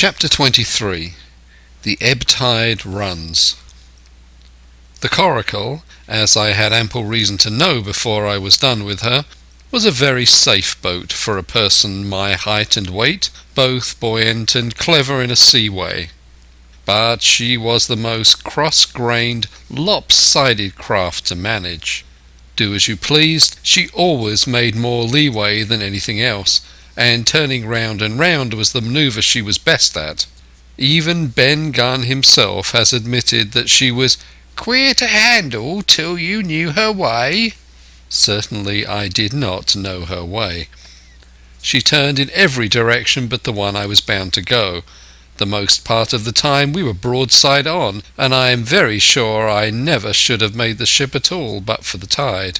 Chapter 23. The Ebb Tide Runs. The Coracle, as I had ample reason to know before I was done with her, was a very safe boat for a person my height and weight, both buoyant and clever in a sea way. But she was the most cross-grained, lopsided craft to manage. Do as you pleased, she always made more leeway than anything else, and turning round and round was the manoeuvre she was best at. Even Ben Gunn himself has admitted that she was "queer to handle till you knew her way." Certainly I did not know her way. She turned in every direction but the one I was bound to go. The most part of the time we were broadside on, and I am very sure I never should have made the ship at all but for the tide.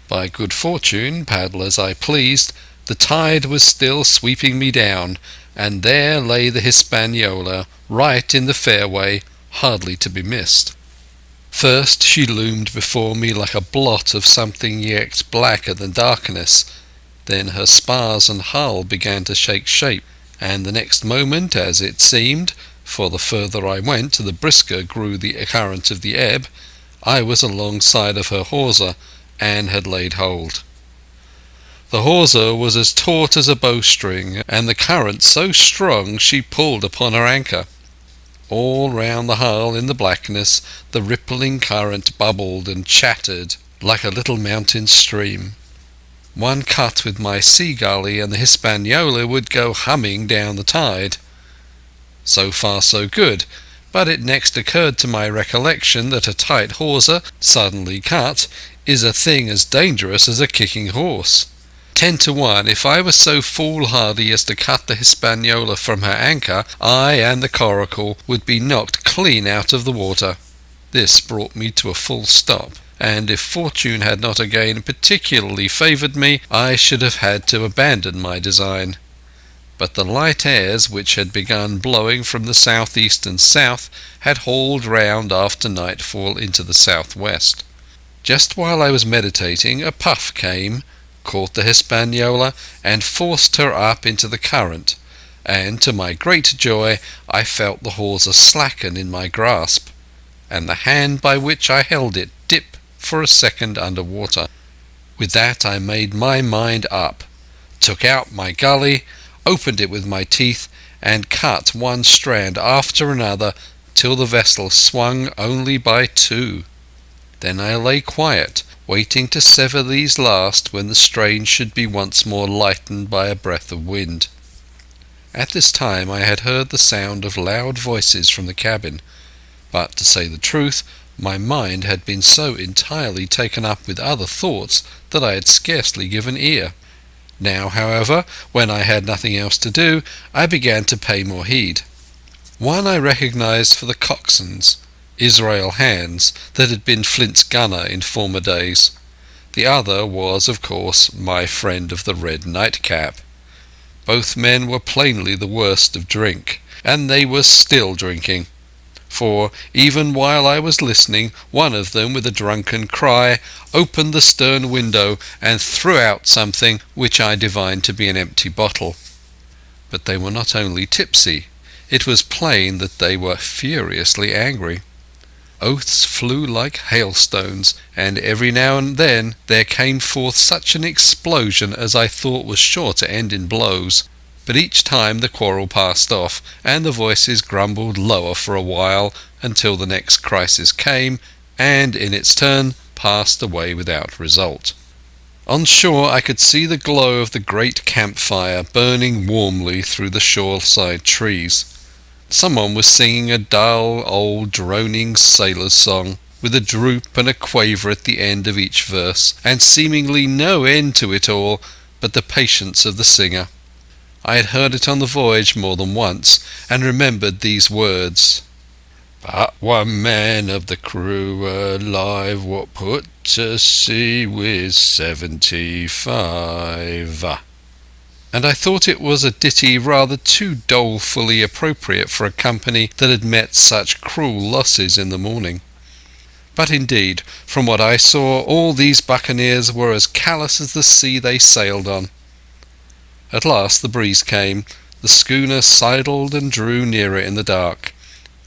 By good fortune, paddle as I pleased, the tide was still sweeping me down, and there lay the Hispaniola, right in the fairway, hardly to be missed. First she loomed before me like a blot of something yet blacker than darkness. Then her spars and hull began to take shape, and the next moment, as it seemed, for the further I went the brisker grew the current of the ebb, I was alongside of her hawser, and had laid hold. The hawser was as taut as a bowstring, and the current so strong she pulled upon her anchor. All round the hull in the blackness the rippling current bubbled and chattered like a little mountain stream. One cut with my sea gully and the Hispaniola would go humming down the tide. So far so good, but it next occurred to my recollection that a tight hawser, suddenly cut, is a thing as dangerous as a kicking horse. 10 to 1, if I was so foolhardy as to cut the Hispaniola from her anchor, I and the Coracle would be knocked clean out of the water. This brought me to a full stop, and if fortune had not again particularly favoured me, I should have had to abandon my design. But the light airs which had begun blowing from the south-east and south had hauled round after nightfall into the south-west. Just while I was meditating a puff came, caught the Hispaniola and forced her up into the current, and to my great joy I felt the hawser slacken in my grasp, and the hand by which I held it dip for a second under water. With that I made my mind up, took out my gully, opened it with my teeth, and cut one strand after another till the vessel swung only by 2. Then I lay quiet, waiting to sever these last when the strain should be once more lightened by a breath of wind. At this time I had heard the sound of loud voices from the cabin, but to say the truth, my mind had been so entirely taken up with other thoughts that I had scarcely given ear. Now, however, when I had nothing else to do, I began to pay more heed. One I recognized for the coxswains, Israel Hands, that had been Flint's gunner in former days. The other was, of course, my friend of the red nightcap. Both men were plainly the worst of drink, and they were still drinking. For, even while I was listening, one of them, with a drunken cry, opened the stern window and threw out something which I divined to be an empty bottle. But they were not only tipsy, it was plain that they were furiously angry. Oaths flew like hailstones, and every now and then there came forth such an explosion as I thought was sure to end in blows. But each time the quarrel passed off, and the voices grumbled lower for a while until the next crisis came, and in its turn passed away without result. On shore I could see the glow of the great campfire burning warmly through the shoreside trees. Someone was singing a dull, old, droning sailor's song, with a droop and a quaver at the end of each verse, and seemingly no end to it all but the patience of the singer. I had heard it on the voyage more than once, and remembered these words: "But one man of the crew alive, what put to sea with 75. And I thought it was a ditty rather too dolefully appropriate for a company that had met such cruel losses in the morning. But indeed, from what I saw, all these buccaneers were as callous as the sea they sailed on. At last the breeze came, The schooner sidled and drew nearer in the dark.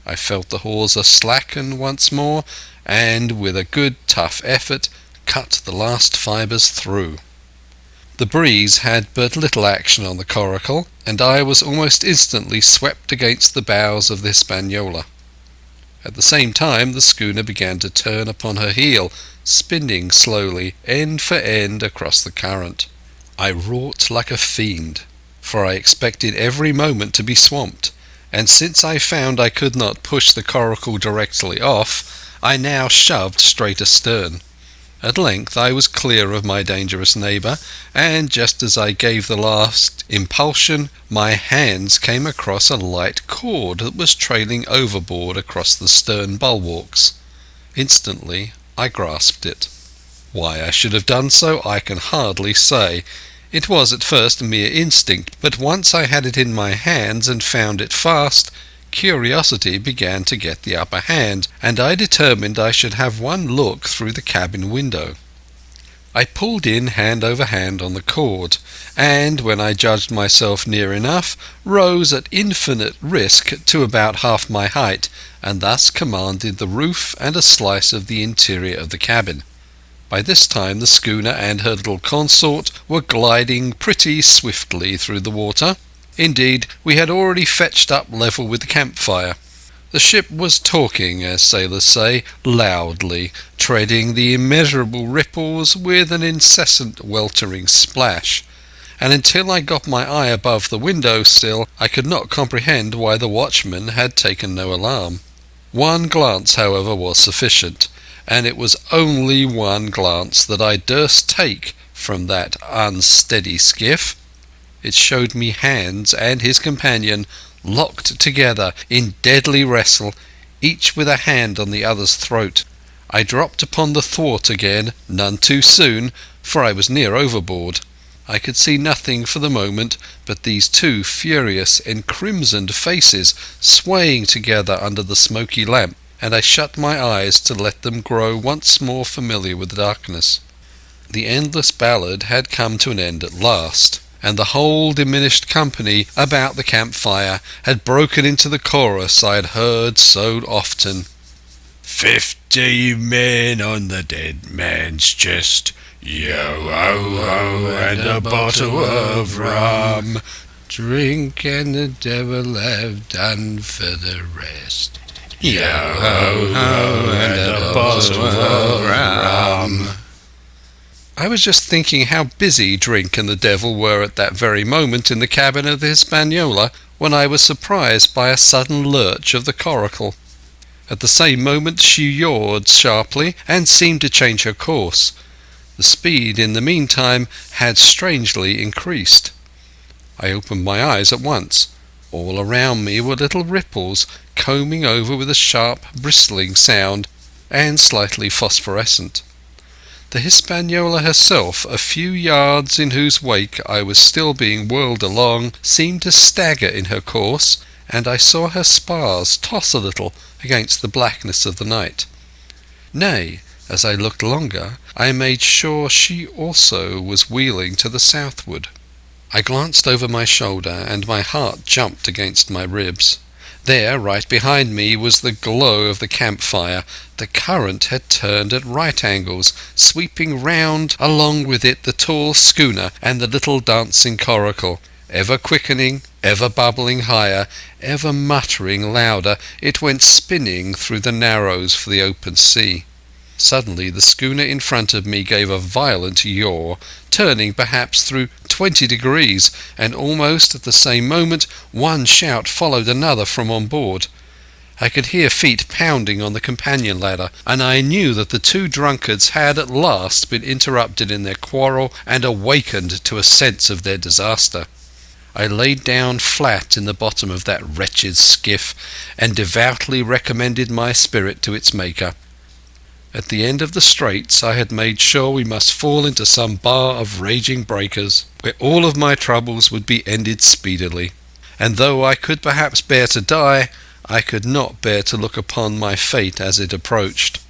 I felt the hawser slacken once more, and with a good tough effort cut the last fibres through. The breeze had but little action on the coracle, and I was almost instantly swept against the bows of the Hispaniola. At the same time the schooner began to turn upon her heel, spinning slowly, end for end, across the current. I wrought like a fiend, for I expected every moment to be swamped, and since I found I could not push the coracle directly off, I now shoved straight astern. At length I was clear of my dangerous neighbour, and just as I gave the last impulsion, my hands came across a light cord that was trailing overboard across the stern bulwarks. Instantly I grasped it. Why I should have done so I can hardly say. It was at first mere instinct, but once I had it in my hands and found it fast, curiosity began to get the upper hand, and I determined I should have one look through the cabin window. I pulled in hand over hand on the cord, and when I judged myself near enough, rose at infinite risk to about half my height, and thus commanded the roof and a slice of the interior of the cabin. By this time the schooner and her little consort were gliding pretty swiftly through the water. Indeed, we had already fetched up level with the campfire. The ship was talking, as sailors say, loudly, treading the immeasurable ripples with an incessant weltering splash, and until I got my eye above the window sill I could not comprehend why the watchman had taken no alarm. One glance, however, was sufficient, and it was only one glance that I durst take from that unsteady skiff. It showed me Hans and his companion locked together in deadly wrestle, each with a hand on the other's throat. I dropped upon the thwart again, none too soon, for I was near overboard. I could see nothing for the moment but these two furious, encrimsoned faces swaying together under the smoky lamp, and I shut my eyes to let them grow once more familiar with the darkness. The endless ballad had come to an end at last, and the whole diminished company about the campfire had broken into the chorus I had heard so often. 50 men on the dead man's chest, yo-ho-ho, and a bottle of rum. Drink and the devil have done for the rest. Yo-ho-ho, and a bottle of rum. I was just thinking how busy Drink and the devil were at that very moment in the cabin of the Hispaniola when I was surprised by a sudden lurch of the coracle. At the same moment she yawed sharply and seemed to change her course. The speed in the meantime had strangely increased. I opened my eyes at once. All around me were little ripples, combing over with a sharp, bristling sound, and slightly phosphorescent. The Hispaniola herself, a few yards in whose wake I was still being whirled along, seemed to stagger in her course, and I saw her spars toss a little against the blackness of the night. Nay, as I looked longer, I made sure she also was wheeling to the southward. I glanced over my shoulder, and my heart jumped against my ribs. There, right behind me, was the glow of the campfire. The current had turned at right angles, sweeping round along with it the tall schooner and the little dancing coracle. Ever quickening, ever bubbling higher, ever muttering louder, it went spinning through the narrows for the open sea. Suddenly the schooner in front of me gave a violent yaw, turning perhaps through 20 degrees, and almost at the same moment one shout followed another from on board. I could hear feet pounding on the companion ladder, and I knew that the two drunkards had at last been interrupted in their quarrel and awakened to a sense of their disaster. I laid down flat in the bottom of that wretched skiff, and devoutly recommended my spirit to its Maker. At the end of the straits I had made sure we must fall into some bar of raging breakers, where all of my troubles would be ended speedily, and though I could perhaps bear to die, I could not bear to look upon my fate as it approached.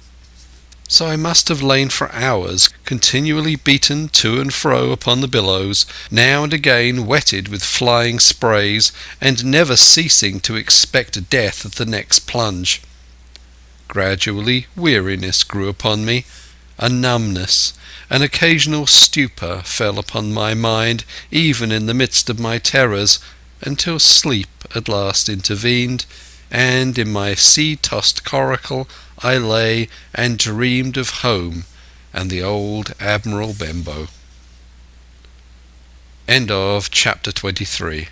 So I must have lain for hours, continually beaten to and fro upon the billows, now and again wetted with flying sprays, and never ceasing to expect death at the next plunge. Gradually weariness grew upon me, a numbness, an occasional stupor fell upon my mind even in the midst of my terrors, until sleep at last intervened, and in my sea-tossed coracle I lay and dreamed of home and the old Admiral Benbow. End of chapter 23.